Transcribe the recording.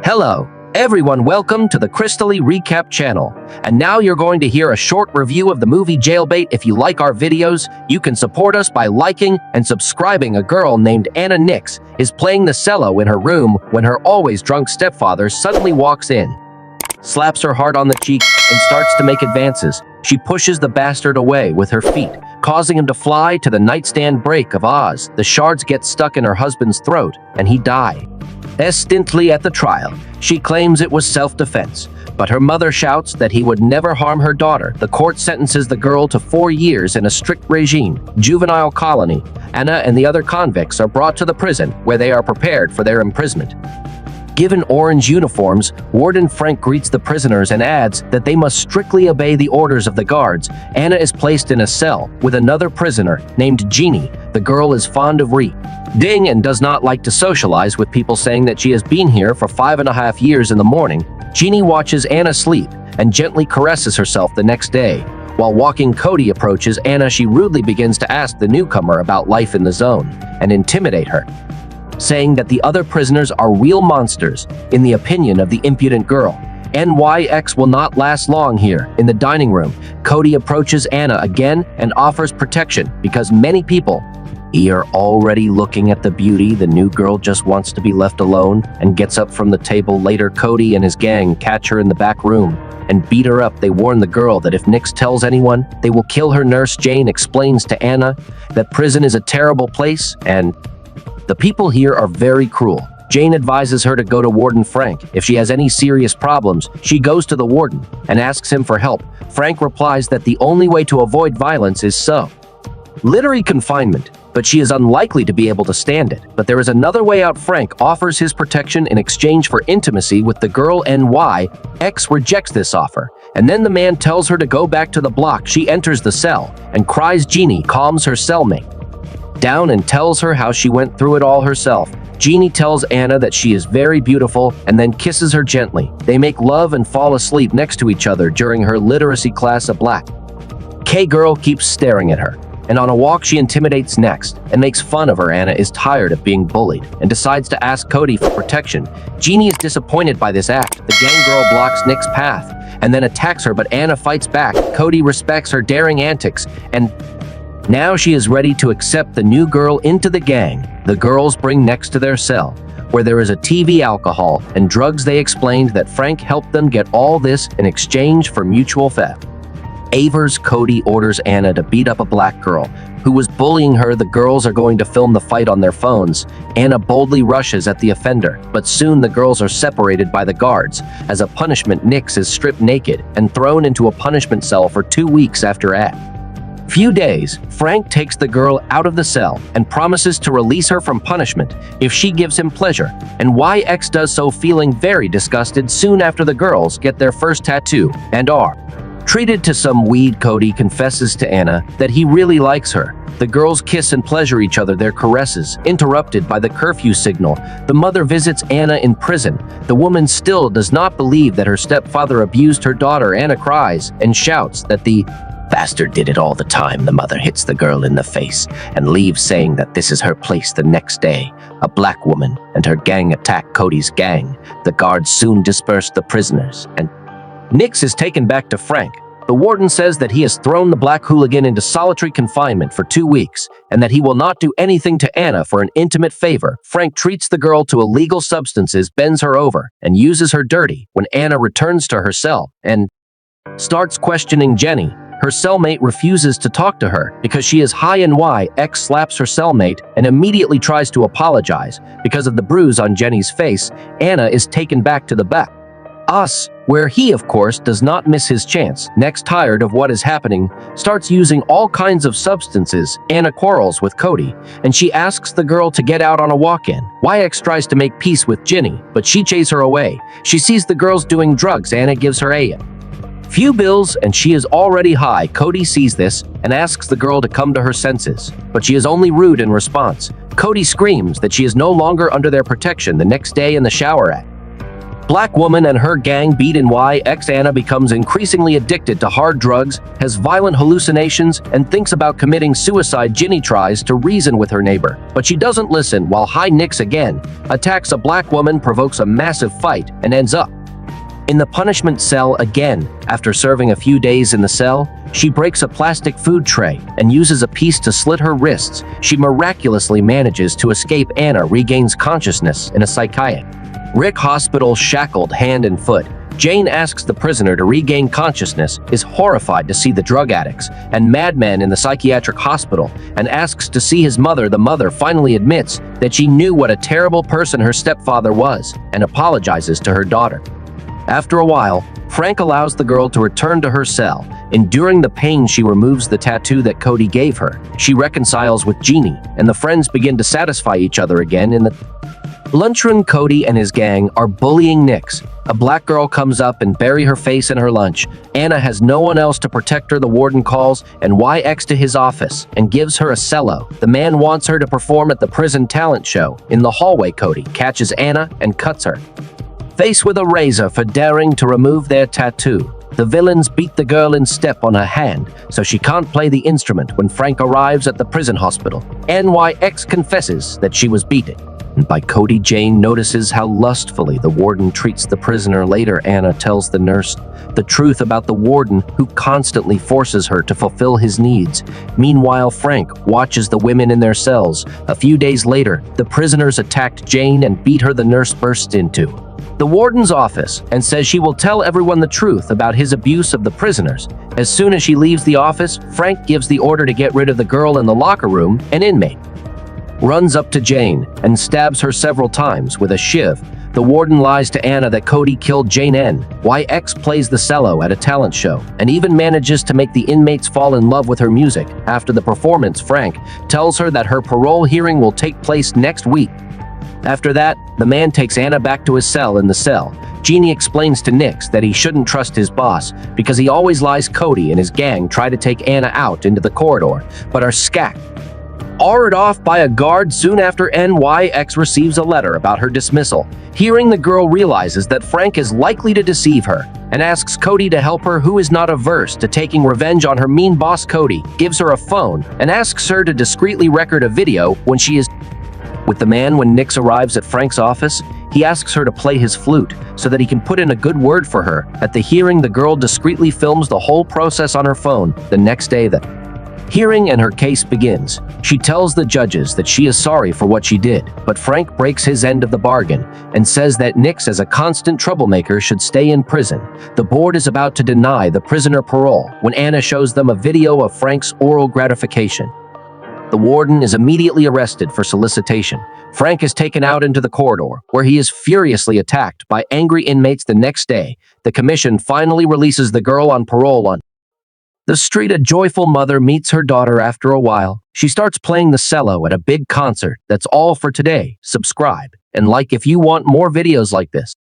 Hello, everyone, welcome to the Crystally Recap channel. And now you're going to hear a short review of the movie Jailbait. If you like our videos, you can support us by liking and subscribing. A girl named Anna Nix is playing the cello in her room when her always drunk stepfather suddenly walks in, slaps her hard on the cheek, and starts to make advances. She pushes the bastard away with her feet, causing him to fly to the nightstand break of Oz. The shards get stuck in her husband's throat, and he dies. Instantly at the trial, she claims it was self-defense, but her mother shouts that he would never harm her daughter. The court sentences the girl to 4 years in a strict regime juvenile colony. Anna and the other convicts are brought to the prison, where they are prepared for their imprisonment. Given orange uniforms, Warden Frank greets the prisoners and adds that they must strictly obey the orders of the guards. Anna is placed in a cell with another prisoner named Jeannie. The girl is fond of reading and does not like to socialize with people, saying that she has been here for 5.5 years. In the morning, Jeannie watches Anna sleep and gently caresses herself. The next day, while walking, Cody approaches Anna. She rudely begins to ask the newcomer about life in the zone and intimidate her, saying that the other prisoners are real monsters, in the opinion of the impudent girl. NYX will not last long here. In the dining room, Cody approaches Anna again and offers protection because many people are already looking at the beauty. The new girl just wants to be left alone and gets up from the table. Later, Cody and his gang catch her in the back room and beat her up. They warn the girl that if Nix tells anyone, they will kill her. Nurse Jane explains to Anna that prison is a terrible place and the people here are very cruel. Jane advises her to go to Warden Frank. If she has any serious problems, she goes to the warden and asks him for help. Frank replies that the only way to avoid violence is solitary confinement, but she is unlikely to be able to stand it. But there is another way out. Frank offers his protection in exchange for intimacy with the girl. NYX rejects this offer, and then the man tells her to go back to the block. She enters the cell and cries. Jeannie calms her cellmate down and tells her how she went through it all herself. Jeannie tells Anna that she is very beautiful and then kisses her gently. They make love and fall asleep next to each other during her literacy class. A black K-girl keeps staring at her, and on a walk she intimidates next and makes fun of her. Anna is tired of being bullied and decides to ask Cody for protection. Jeannie is disappointed by this act. The gang girl blocks Nick's path and then attacks her, but Anna fights back. Cody respects her daring antics, and now she is ready to accept the new girl into the gang. The girls bring Nix to their cell, where there is a TV, alcohol, and drugs. They explained that Frank helped them get all this in exchange for mutual theft. Cody orders Anna to beat up a black girl who was bullying her. The girls are going to film the fight on their phones. Anna boldly rushes at the offender, but soon the girls are separated by the guards. As a punishment, Nix is stripped naked and thrown into a punishment cell for 2 weeks. After a few days, Frank takes the girl out of the cell and promises to release her from punishment if she gives him pleasure, and YX does so, feeling very disgusted. Soon after, the girls get their first tattoo and are treated to some weed. Cody confesses to Anna that he really likes her. The girls kiss and pleasure each other, their caresses interrupted by the curfew signal. The mother visits Anna in prison. The woman still does not believe that her stepfather abused her daughter. Anna cries and shouts that the bastard did it all the time. The mother hits the girl in the face and leaves, saying that this is her place. The next day, a black woman and her gang attack Cody's gang. The guards soon disperse the prisoners, and Nix is taken back to Frank. The warden says that he has thrown the black hooligan into solitary confinement for 2 weeks and that he will not do anything to Anna for an intimate favor. Frank treats the girl to illegal substances, bends her over, and uses her dirty. When Anna returns to her cell and starts questioning Jenny, her cellmate refuses to talk to her because she is high. NYX slaps her cellmate and immediately tries to apologize because of the bruise on Jenny's face. Anna is taken back to the back, where he, of course, does not miss his chance. Next, tired of what is happening, starts using all kinds of substances. Anna quarrels with Cody, and she asks the girl to get out on a walk-in. YX tries to make peace with Ginny, but she chases her away. She sees the girls doing drugs. Anna gives her a few bills, and she is already high. Cody sees this and asks the girl to come to her senses, but she is only rude in response. Cody screams that she is no longer under their protection. The next day, in the shower Black woman and her gang beat in YX. Anna becomes increasingly addicted to hard drugs, has violent hallucinations, and thinks about committing suicide. Ginny tries to reason with her neighbor, but she doesn't listen while Nix again attacks a black woman, provokes a massive fight, and ends up in the punishment cell again. After serving a few days in the cell, she breaks a plastic food tray and uses a piece to slit her wrists. She miraculously manages to escape. Anna regains consciousness in a psychiatric hospital, shackled hand and foot. Jane asks the prisoner to regain consciousness, is horrified to see the drug addicts and madmen in the psychiatric hospital, and asks to see his mother. The mother finally admits that she knew what a terrible person her stepfather was and apologizes to her daughter. After a while, Frank allows the girl to return to her cell. Enduring the pain, she removes the tattoo that Cody gave her. She reconciles with Jeannie, and the friends begin to satisfy each other again in the lunchroom. Cody and his gang are bullying Nix. A black girl comes up and buries her face in her lunch. Anna has no one else to protect her. The warden calls and YX to his office and gives her a cello. The man wants her to perform at the prison talent show. In the hallway, Cody catches Anna and cuts her face with a razor for daring to remove their tattoo. The villains beat the girl in step on her hand, so she can't play the instrument. When Frank arrives at the prison hospital, NYX confesses that she was beaten by Cody. Jane notices how lustfully the warden treats the prisoner. Later, Anna tells the nurse the truth about the warden, who constantly forces her to fulfill his needs. Meanwhile, Frank watches the women in their cells. A few days later, the prisoners attacked Jane and beat her. The nurse bursts into the warden's office and says she will tell everyone the truth about his abuse of the prisoners. As soon as she leaves the office, Frank gives the order to get rid of the girl in the locker room. An inmate runs up to Jane and stabs her several times with a shiv. The warden lies to Anna that Cody killed Jane. NYX plays the cello at a talent show and even manages to make the inmates fall in love with her music. After the performance, Frank tells her that her parole hearing will take place next week. After that, the man takes Anna back to his cell. In the cell, Jeannie explains to Nix that he shouldn't trust his boss because he always lies. Cody and his gang try to take Anna out into the corridor, but are ordered off by a guard. Soon after, NYX receives a letter about her dismissal. Hearing, the girl realizes that Frank is likely to deceive her and asks Cody to help her, who is not averse to taking revenge on her mean boss. Cody gives her a phone and asks her to discreetly record a video when she is with the man. When Nix arrives at Frank's office, he asks her to play his flute so that he can put in a good word for her. At the hearing, the girl discreetly films the whole process on her phone. The next day, the hearing and her case begins. She tells the judges that she is sorry for what she did, but Frank breaks his end of the bargain and says that Nix, as a constant troublemaker, should stay in prison. The board is about to deny the prisoner parole when Anna shows them a video of Frank's oral gratification. The warden is immediately arrested for solicitation. Frank is taken out into the corridor, where he is furiously attacked by angry inmates. The next day, the commission finally releases the girl on parole. On the street, a joyful mother meets her daughter. After a while, she starts playing the cello at a big concert. That's all for today. Subscribe and like if you want more videos like this.